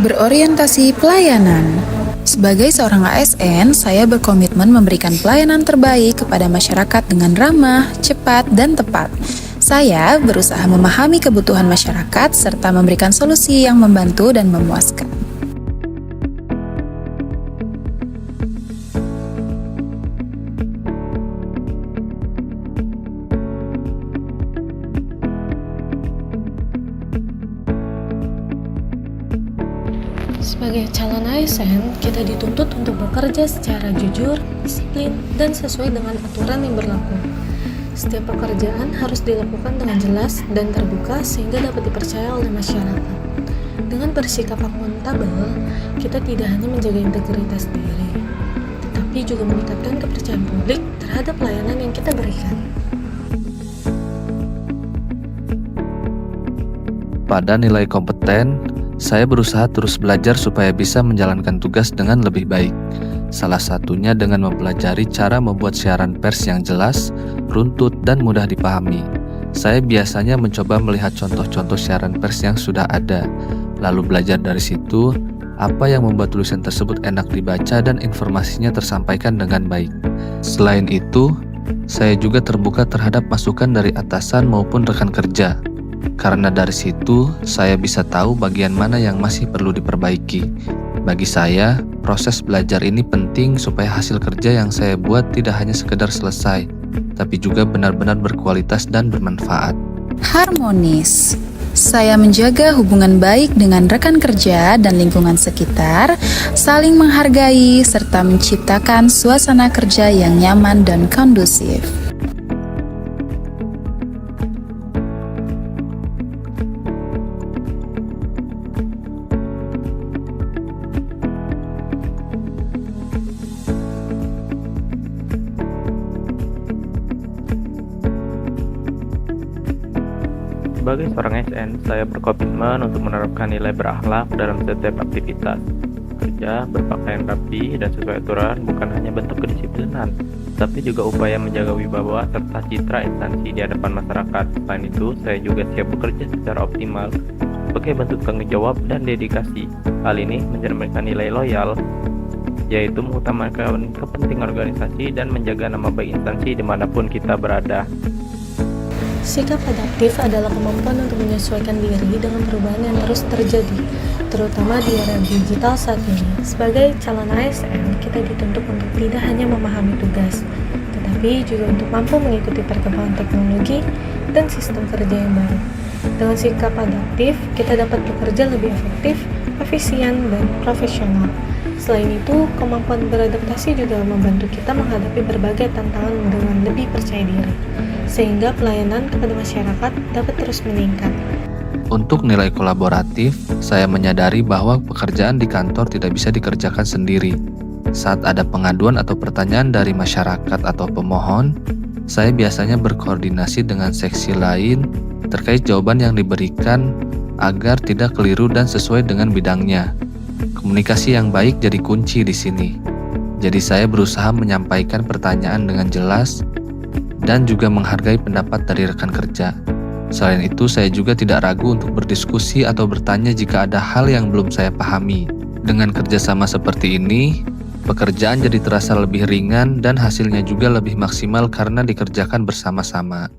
Berorientasi pelayanan. Sebagai seorang ASN, saya berkomitmen memberikan pelayanan terbaik kepada masyarakat dengan ramah, cepat, dan tepat. Saya berusaha memahami kebutuhan masyarakat serta memberikan solusi yang membantu dan memuaskan. Sebagai calon ASN, kita dituntut untuk bekerja secara jujur, disiplin, dan sesuai dengan aturan yang berlaku. Setiap pekerjaan harus dilakukan dengan jelas dan terbuka sehingga dapat dipercaya oleh masyarakat. Dengan bersikap akuntabel, kita tidak hanya menjaga integritas diri, tetapi juga meningkatkan kepercayaan publik terhadap layanan yang kita berikan. Pada nilai kompeten, saya berusaha terus belajar supaya bisa menjalankan tugas dengan lebih baik. Salah satunya dengan mempelajari cara membuat siaran pers yang jelas, runtut, dan mudah dipahami. Saya biasanya mencoba melihat contoh-contoh siaran pers yang sudah ada, lalu belajar dari situ apa yang membuat tulisan tersebut enak dibaca dan informasinya tersampaikan dengan baik. Selain itu, saya juga terbuka terhadap masukan dari atasan maupun rekan kerja. Karena dari situ, saya bisa tahu bagian mana yang masih perlu diperbaiki. Bagi saya, proses belajar ini penting supaya hasil kerja yang saya buat tidak hanya sekedar selesai, tapi juga benar-benar berkualitas dan bermanfaat. Harmonis. Saya menjaga hubungan baik dengan rekan kerja dan lingkungan sekitar, saling menghargai, serta menciptakan suasana kerja yang nyaman dan kondusif. Sebagai seorang ASN, saya berkomitmen untuk menerapkan nilai berakhlak dalam setiap aktivitas. Kerja, berpakaian rapi, dan sesuai aturan bukan hanya bentuk kedisiplinan, tapi juga upaya menjaga wibawa serta citra instansi di hadapan masyarakat. Selain itu, saya juga siap bekerja secara optimal sebagai bentuk tanggung jawab dan dedikasi. Hal ini mencerminkan nilai loyal, yaitu mengutamakan kepentingan organisasi dan menjaga nama baik instansi dimanapun kita berada. Sikap adaptif adalah kemampuan untuk menyesuaikan diri dengan perubahan yang terus terjadi, terutama di era digital saat ini. Sebagai calon ASN, kita dituntut untuk tidak hanya memahami tugas, tetapi juga untuk mampu mengikuti perkembangan teknologi dan sistem kerja yang baru. Dengan sikap adaptif, kita dapat bekerja lebih efektif, efisien, dan profesional. Selain itu, kemampuan beradaptasi juga membantu kita menghadapi berbagai tantangan dengan lebih percaya diri, sehingga pelayanan kepada masyarakat dapat terus meningkat. Untuk nilai kolaboratif, saya menyadari bahwa pekerjaan di kantor tidak bisa dikerjakan sendiri. Saat ada pengaduan atau pertanyaan dari masyarakat atau pemohon, saya biasanya berkoordinasi dengan seksi lain terkait jawaban yang diberikan agar tidak keliru dan sesuai dengan bidangnya. Komunikasi yang baik jadi kunci di sini. Jadi saya berusaha menyampaikan pertanyaan dengan jelas dan juga menghargai pendapat dari rekan kerja. Selain itu, saya juga tidak ragu untuk berdiskusi atau bertanya jika ada hal yang belum saya pahami. Dengan kerjasama seperti ini, pekerjaan jadi terasa lebih ringan dan hasilnya juga lebih maksimal karena dikerjakan bersama-sama.